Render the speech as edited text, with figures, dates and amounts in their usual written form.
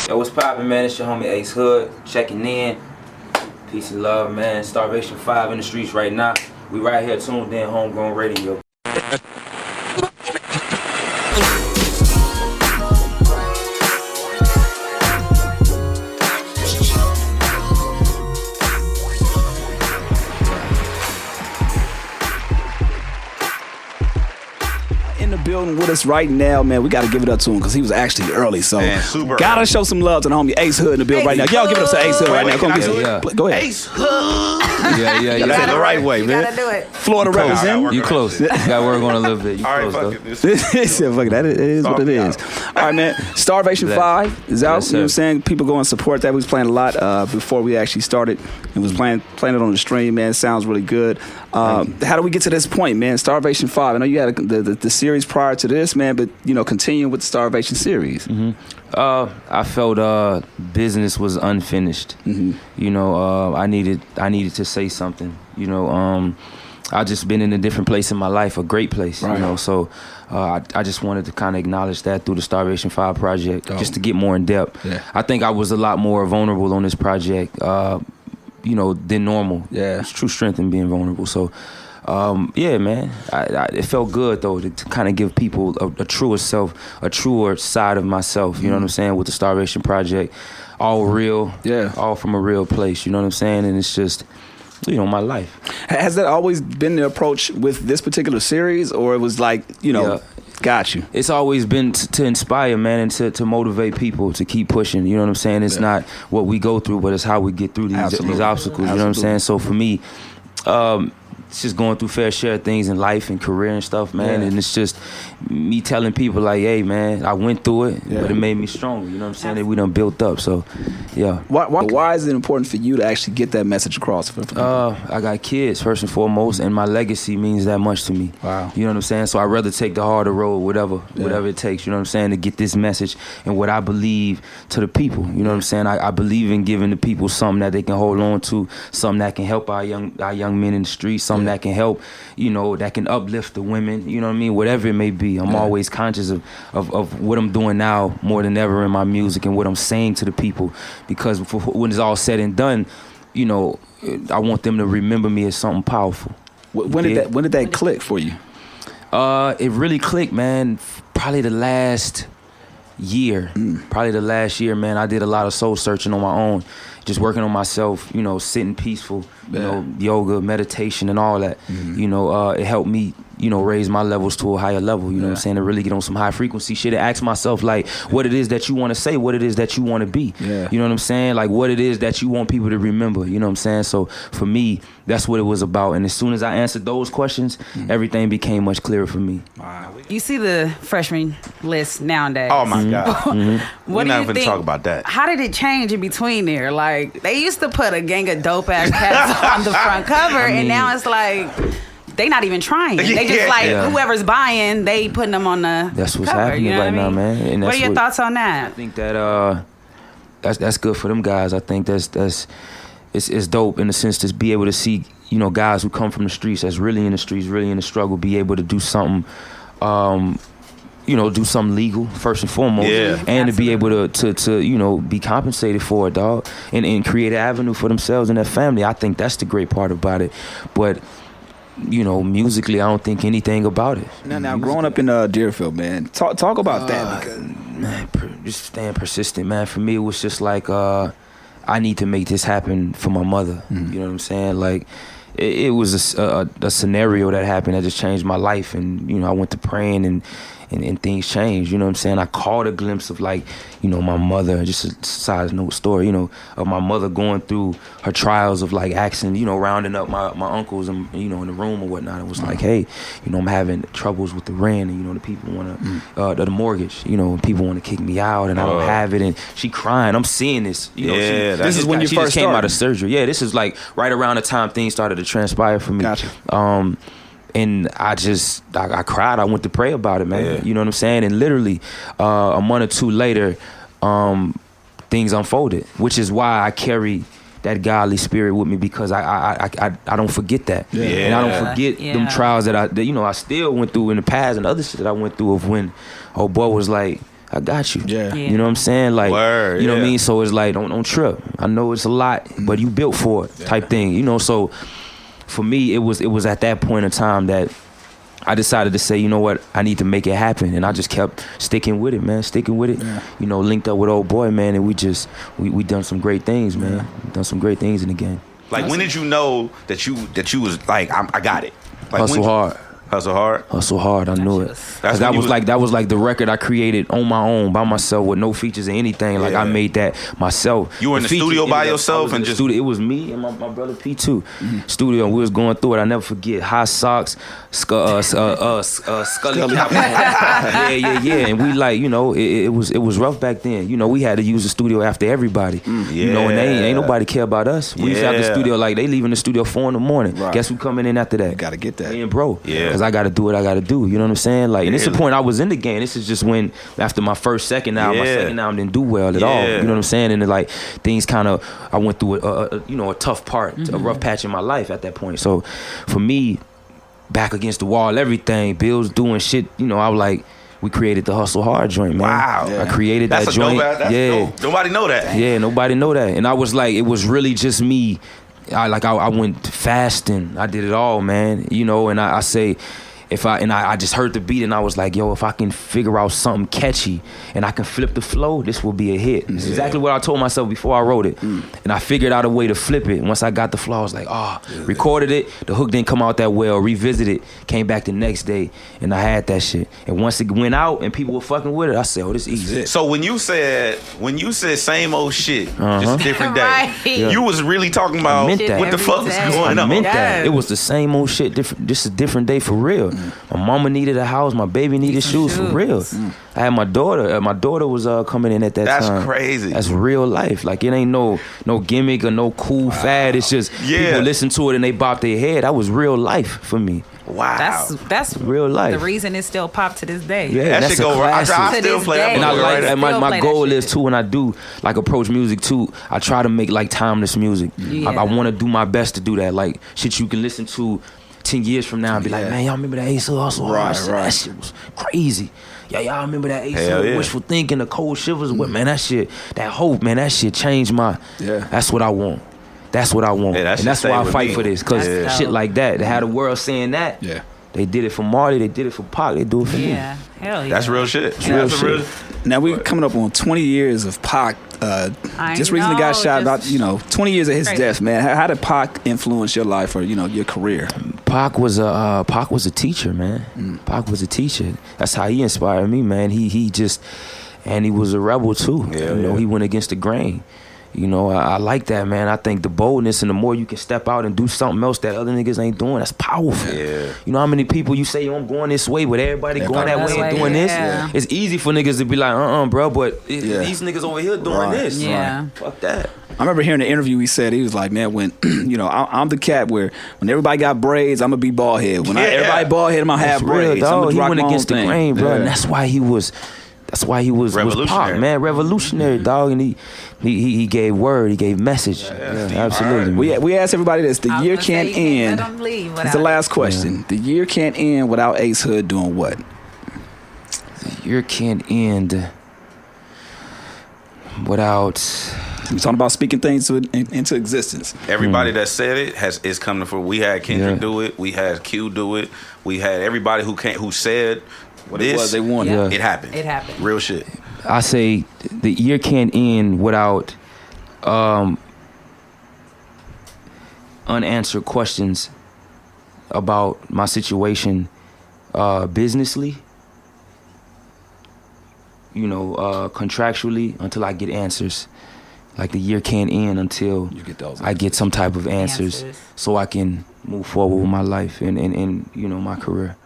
Yo, what's poppin', man? It's your homie Ace Hood checking in. Peace and love, man. Starvation V in the streets right now. We right here tuned in, Homegrown Radio. Building with us right now, man. We got to give it up to him because he was actually early. So, gotta show some love to the homie Ace Hood in the building right now. Y'all give it up to Ace Hood right now. Go ahead. Ace Hood. Yeah. You got it the right way, man. Gotta do it. Florida represent. You close. You got to work on it a little bit. You close, though. Fuck it. That is what it is. All right, man. Starvation V is out. Yes, you know what I'm saying? People go and support that. We was playing a lot before we actually started. It was playing it on the stream, man. It sounds really good. How do we get to this point, man? Starvation V. I know you had the series prior to this, man, but you know, continuing with the Starvation series. Mm-hmm. I felt business was unfinished. Mm-hmm. You know, I needed to say something. You know, I just been in a different place in my life, a great place. Right. You know, so I just wanted to kind of acknowledge that through the Starvation V project, just to get more in depth. Yeah. I think I was a lot more vulnerable on this project. You know, than normal. Yeah, it's true strength in being vulnerable. So. Yeah, man. It felt good though to kind of give people a truer self, a truer side of myself. You know what I'm saying? With the Starvation Project, all real, all from a real place. You know what I'm saying? And it's just, you know, my life. Has that always been the approach with this particular series, or it was like, you know? Got you. It's always been to inspire, man, and to motivate people to keep pushing. You know what I'm saying? It's not what we go through, but it's how we get through these obstacles. Absolutely. You know what I'm saying? So for me, it's just going through fair share of things in life and career and stuff, man. And it's just me telling people like, hey, man, I went through it, but it made me stronger. You know what I'm saying? That we done built up. So, yeah. Why is it important for you to actually get that message across? I got kids, first and foremost, and my legacy means that much to me. Wow. You know what I'm saying? So I'd rather take the harder road, whatever it takes, you know what I'm saying, to get this message and what I believe to the people. You know what I'm saying? I believe in giving the people something that they can hold on to, something that can help our young men in the streets, something that can help, you know, that can uplift the women, you know what I mean? Whatever it may be. I'm always conscious of what I'm doing now more than ever in my music and what I'm saying to the people, because when it's all said and done, you know, I want them to remember me as something powerful. When did that click for you? It really clicked, man, probably the last year. Probably the last year, man. I did a lot of soul searching on my own, just working on myself, you know, sitting peaceful, you know, yoga, meditation and all that. You know, it helped me, you know, raise my levels to a higher level, you know what I'm saying, to really get on some high frequency shit and ask myself, like, what it is that you want to say, what it is that you want to be. You know what I'm saying? Like, what it is that you want people to remember, you know what I'm saying? So, for me, that's what it was about. And as soon as I answered those questions, everything became much clearer for me. Wow. You see the freshman list nowadays. Oh, my God. What do you We're not even talk about that. How did it change in between there? Like, they used to put a gang of dope-ass cats on the front cover, and now it's like... They not even trying. They just whoever's buying, they putting them on the That's what's cover, happening you know right now, man. And what are your thoughts on that? I think that that's good for them guys. I think it's dope in the sense to be able to see, you know, guys who come from the streets, that's really in the streets, really in the struggle, be able to do something, you know, do something legal first and foremost, and to be able to you know, be compensated for it, dog, and create an avenue for themselves and their family. I think that's the great part about it, but. You know, musically, I don't think anything about it. Now, growing up in Deerfield, man, talk about that. Because man, just staying persistent, man. For me, it was just like, I need to make this happen for my mother. You know what I'm saying? Like, it was a scenario that happened that just changed my life. And, you know, I went to praying and things changed, you know what I'm saying? I caught a glimpse of, like, you know, my mother, just a side note story, you know, of my mother going through her trials of, like, asking, you know, rounding up my uncles and, you know, in the room or whatnot. It was like, hey, you know, I'm having troubles with the rent, and, you know, the people want to, the mortgage, you know, people want to kick me out, and I don't have it, and she crying. I'm seeing this, you know. This is when you first came out of surgery. Yeah, this is, like, right around the time things started to transpire for me. Gotcha. And I cried. I went to pray about it, man. You know what I'm saying? And literally, a month or two later, things unfolded, which is why I carry that godly spirit with me, because I don't forget that. And I don't forget them trials that I still went through in the past, and other shit that I went through of when old boy was like, I got you. Yeah. You know what I'm saying? Like, Word, you know what I yeah. mean? So it's like, don't trip. I know it's a lot, but you built for it type thing, you know? So for me, it was at that point in time that I decided to say, you know what, I need to make it happen. And I just kept sticking with it, man, Yeah. You know, linked up with old boy, man, and we done some great things, man. We done some great things in the game. Like, when did you know that you was like, I got it? Like, Hustle hard. Hustle hard. Hustle hard, I knew it. That's Cause when that was like the record I created on my own by myself with no features or anything. Like I made that myself. You were in the features studio by ended up- yourself I was in and the just- studio. It was me and my brother P2 studio, and we was going through it. I never forget. High socks, Scully cap. yeah. And we like, you know, it was rough back then. You know, we had to use the studio after everybody. You know, and ain't nobody care about us. We used to have the studio like they leaving the studio 4 a.m. Right. Guess who coming in after that? You gotta get that. Me and bro. Yeah. Cause I gotta do what I gotta do. You know what I'm saying? Like, and it's the point I was in the game. This is just when after my second album, my second album didn't do well at all. You know what I'm saying? And like things kind of, I went through a tough part, a rough patch in my life at that point. So for me, back against the wall, everything, bills doing shit. You know, I was like, we created the Hustle Hard joint, man. Wow. I created That's that a joint. dope. Dope. Nobody know that. Yeah, nobody know that. And I was like, it was really just me. I went fasting. I did it all, man. You know, and I say, I just heard the beat and I was like, yo, if I can figure out something catchy and I can flip the flow, this will be a hit. This is exactly what I told myself before I wrote it. And I figured out a way to flip it. Once I got the flow, I was like, recorded it. The hook didn't come out that well. Revisited, came back the next day, and I had that shit. And once it went out and people were fucking with it, I said, oh, this easy. So when you said same old shit, just a different day, Right. you was really talking about meant that. what the fuck was going I on. meant that. Yes. It was the same old shit, just a different day for real. My mama needed a house, my baby needed shoes for real. I had my daughter. My daughter was coming in at that time. That's crazy. That's real life. Like it ain't no gimmick or no cool fad. It's just people listen to it and they bop their head. That was real life for me. Wow. That's Real life. The reason it still pop to this day. Yeah, that that's shit a go right. classic. I To still this play that. day. And I motherfucker like right and now. Still my play that goal shit. is too when I do like approach music too, I try to make like timeless music. Yeah. I want to do my best to do that. Like shit you can listen to 10 years from now and be like, man, y'all remember that Ace Hood Hustle Hard? Right, Shit, right. That shit was crazy. Yeah, y'all remember that Ace Hell Hood yeah. Wishful Thinking, the Cold Shivers? What man, that shit, that hope, man, that shit changed my. Yeah. That's what I want. That's what I want. Yeah, that and shit that's stay why I with fight me. for this. Cause That's shit dope. like that, they had the world saying that. Yeah. They did it for Marty, they did it for Pac, they do it for me. Yeah. Hell yeah. That's real shit. real That's shit. Now we coming up on 20 years of Pac. Just recently got know, shot about, just 20 years of his crazy. death, man. How did Pac influence your life or, your career? Pac was a teacher, man. Pac was a teacher. That's how he inspired me, man. He just, and he was a rebel too. Yeah, He went against the grain. I like that, man. I think the boldness and the more you can step out and do something else that other niggas ain't doing, that's powerful. Yeah. You know how many people you say, I'm going this way, but everybody going that way and doing this? Yeah. It's easy for niggas to be like, bro, but these niggas over here doing Right. this. Yeah. Fuck that. I remember hearing the interview. He said he was like, "Man, when I'm the cat where when everybody got braids, I'm gonna be bald head. When everybody bald head, I'm gonna have That's real, braids. I'm dog. gonna He rock went my against the own thing." grain, bro, Yeah. and that's why he was Revolutionary. Pac, man, revolutionary, dog, and he gave word, he gave message. Yeah, absolutely. We asked everybody this: the year can't end. It's the last question. The year can't end without Ace Hood doing what? The year can't end without. We're talking about speaking things into existence. Everybody that said it is coming for. We had Kendrick Yeah. do it. We had Q do it. We had everybody who said What this. it was they wanted. Yeah. It happened. It happened. Real shit. I say the year can't end without unanswered questions about my situation businessly, contractually, until I get answers. Like the year can't end until You get those I get some type of answers so I can move forward with my life and my career.